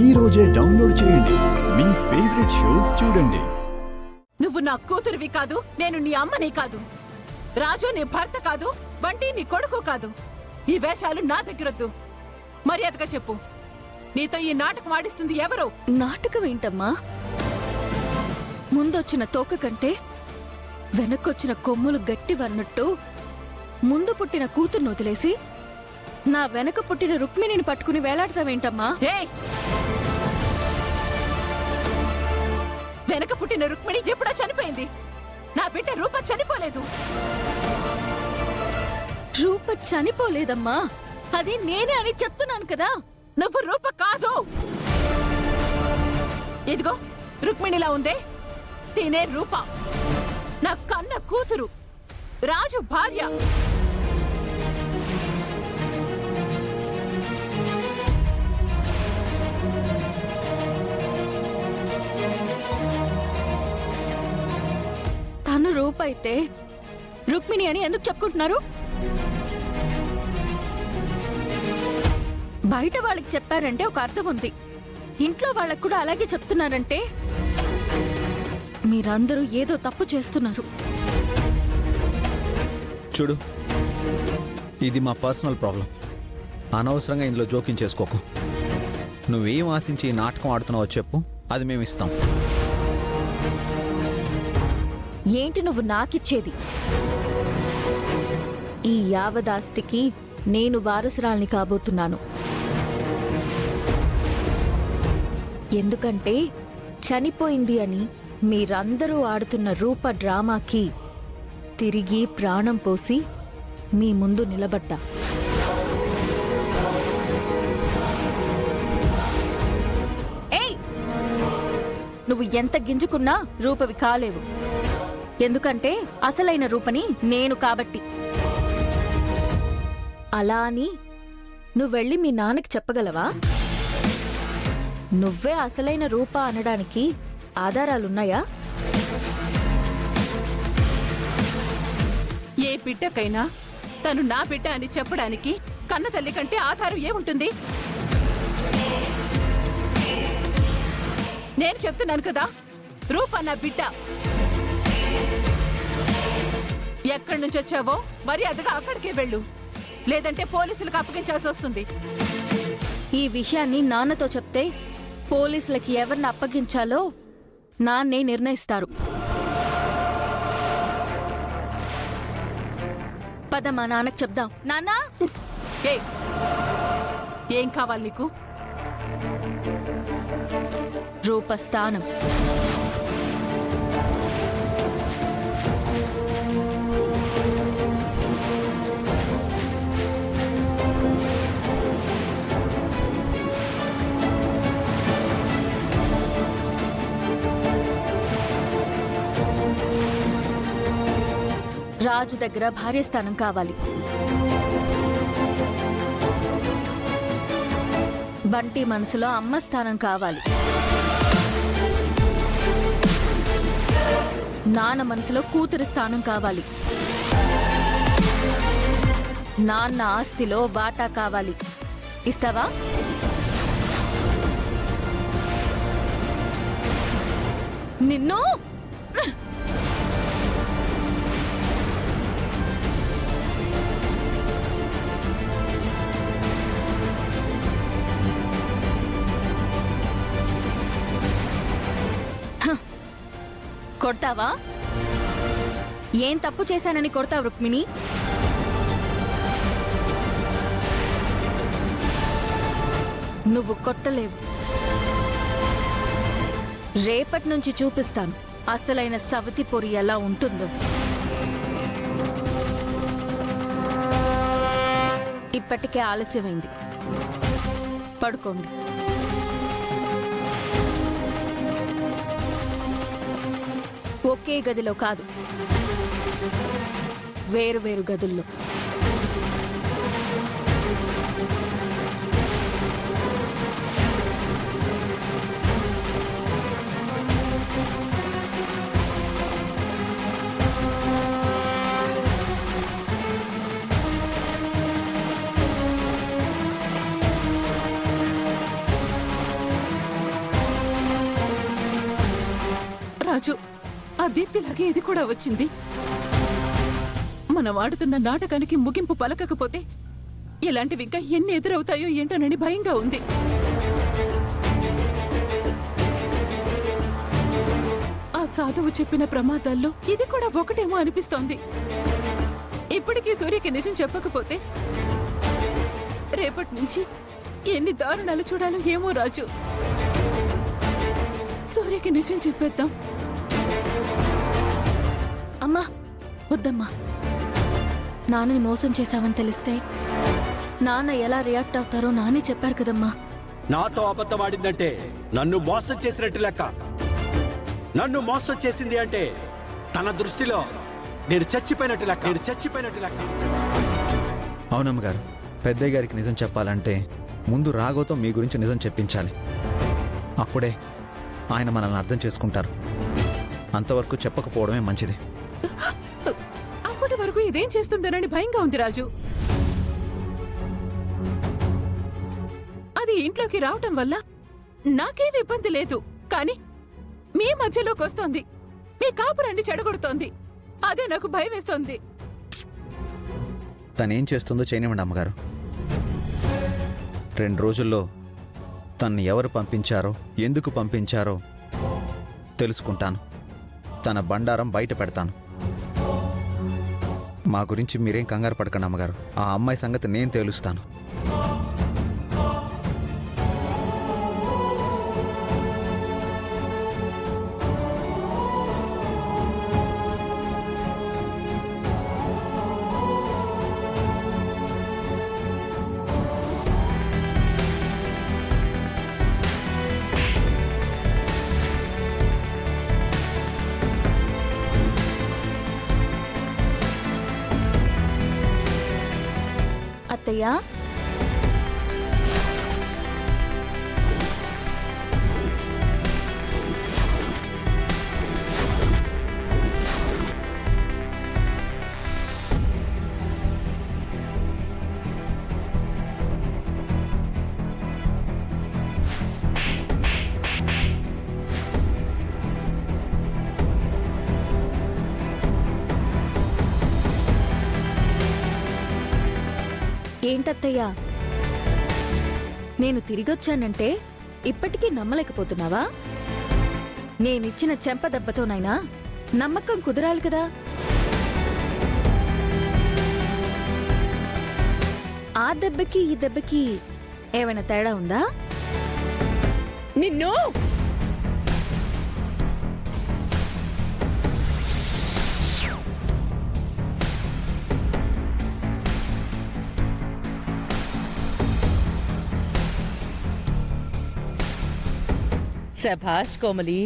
ఈ రోజే డౌన్లోడ్ చేయండి. మీ ఫేవరెట్ షోస్ చూడండి. నువ్వు నా కూతురివి కాదు, నేను నీ అమ్మని కాదు. రాజు నీ భర్త కాదు, బంటి నీ కొడుకు కాదు. ఈ వేషాలు నా దగ్గరొద్దు. మర్యాదగా చెప్పు, నీతో ఈ నాటకం ఆడిస్తుంది ఎవరు? నాటకం ఏంటమ్మా? ముందొచ్చిన తోక కంటే వెనక్కొచ్చిన కొమ్ములు గట్టివన్నట్టు ముందు పుట్టిన కూతుర్ను వదిలేసి నా వెనక పుట్టిన రుక్మిణిని పట్టుకుని వేలాడతావేంటమ్మా? వెనక పుట్టిన రుక్మిణి ఎప్పుడో చనిపోయింది. నా బిడ్డ రూప చనిపోలేదు. రూప చనిపోలేదమ్మా, అది నేనే అని చెప్తున్నాను కదా. నువ్వు రూప కాదు. ఇదిగో రుక్మిణిలా ఉందే, తినే రూప. నా కన్న కూతురు, రాజు భార్య. తను రూప అయితే రుక్మిణి అని ఎందుకు చెప్పుకుంటున్నారు? బయట వాళ్ళకి చెప్పారంటే ఒక అర్థం ఉంది, ఇంట్లో వాళ్ళకు కూడా అలాగే చెప్తున్నారంటే మీరందరూ ఏదో తప్పు చేస్తున్నారు. చూడు, ఇది మా పర్సనల్ ప్రాబ్లం. అనవసరంగా ఇందులో జోక్యం చేసుకోకు. నువ్వేం ఆశించి ఈ నాటకం ఆడుతున్నావో చెప్పు, అది మేము ఇస్తాం. ఏంటి నువ్వు నాకిచ్చేది? ఈ యావదాస్తికి నేను వారసురాల్ని కాబోతున్నాను. ఎందుకంటే చనిపోయింది అని మీరందరూ ఆడుతున్న రూప డ్రామాకి తిరిగి ప్రాణం పోసి మీ ముందు నిలబడ్డా. ఏయ్, నువ్వు ఎంత గింజుకున్నా రూపవి కాలేవు. ఎందుకంటే అసలైన రూపని నేను కాబట్టి. అలా అని నువ్వెళ్ళి మీ నాన్నకి చెప్పగలవా? నువ్వే అసలైన రూప అనడానికి ఆధారాలున్నాయా? ఏ బిడ్డకైనా తను నా బిడ్డ అని చెప్పడానికి కన్న తల్లి కంటే ఆధారం ఏముంటుంది? నేను చెప్తున్నాను కదా, రూప నా బిడ్డ. ఎక్కడి నుంచి వచ్చావో మర్యాదగా అక్కడికే వెళ్ళు, లేదంటే పోలీసులకు అప్పగించాల్సి వస్తుంది. ఈ విషయాన్ని నాన్నతో చెప్తే పోలీసులకి ఎవరిని అప్పగించాలో నాన్నే నిర్ణయిస్తారు. పద మా నాన్నకు చెప్దాం. నాన్నా, ఏం కావాలి నీకు? రూపస్థానం. రాజు దగ్గర భార్యస్థానం కావాలి. బంటి మనసులో అమ్మ స్థానం కావాలి. నాన్న మనసులో కూతురి స్థానం కావాలి. నాన్న ఆస్తిలో వాటా కావాలి. ఇస్తావా? నిన్ను కొడతావా? ఏం తప్పు చేశానని కొడతావు రుక్మిణి? నువ్వు కొట్టలేవు. రేపటి నుంచి చూపిస్తాను అసలైన సవతి పొరి ఎలా ఉంటుందో. ఇప్పటికే ఆలస్యమైంది, పడుకోండి. ఒకే గదిలో కాదు, వేరు వేరు గదుల్లో. రాజు ఆ దీప్తిలాగే ఇది కూడా వచ్చింది. మనం ఆడుతున్న నాటకానికి ముగింపు పలకకపోతే ఇలాంటివి ఇంకా ఎన్ని ఎదురవుతాయో ఏంటోనని భయంగా ఉంది. ఆ సాధువు చెప్పిన ప్రమాదాల్లో ఇది కూడా ఒకటేమో అనిపిస్తోంది. ఇప్పటికీ సూర్యకి నిజం చెప్పకపోతే రేపటి నుంచి ఎన్ని దారుణాలు చూడాలో ఏమో రాజు. సూర్యకి నిజం చెప్పేద్దాం. అమ్మా వద్దమ్మా, నాన్నని మోసం చేశావని తెలిస్తే నాన్న ఎలా రియాక్ట్ అవుతారో నానే చెప్పారు కదమ్మా. నాతో అబద్ధమాడిందంటే నన్ను మోసం చేసినట్టు లెక్క. నన్ను మోసం చేసింది అంటే తన దృష్టిలో నేను చచ్చిపోయినట్టు లెక్క. అవునమ్మగారు, పెద్దయ్య గారికి నిజం చెప్పాలంటే ముందు రాఘవతో మీ గురించి నిజం చెప్పించాలి. అప్పుడే ఆయన మనల్ని అర్థం చేసుకుంటారు. అంతవరకు చెప్పకపోవడమే మంచిది. అప్పటి వరకు ఇదేం చేస్తుందోనని భయంగా ఉంది రాజు. అది ఇంట్లోకి రావటం వల్ల నాకేం ఇబ్బంది లేదు, కానీ మీ మధ్యలోకి వస్తోంది, మీ కాపురాన్ని చెడగొడుతోంది. అదే నాకు భయం వేస్తోంది. తనేం చేస్తుందో చేయనివ్వండి అమ్మగారు. 2 రోజుల్లో తన్ని ఎవరు పంపించారో, ఎందుకు పంపించారో తెలుసుకుంటాను. తన బండారం బయట పెడతాను. మా గురించి మీరేం కంగారు పడకండి అమ్మగారు. ఆ అమ్మాయి సంగతి నేను తేలుస్తాను. అత్తయ్య, ఏంటత్తయ్యా, నేను తిరిగొచ్చానంటే ఇప్పటికీ నమ్మలేకపోతున్నావా? నేనిచ్చిన చెంపదెబ్బతోనైనా నమ్మకం కుదరాలి కదా. ఆ దెబ్బకి ఈ దెబ్బకి ఏమైనా తేడా ఉందా? నిన్ను శభాష్ కోమలి.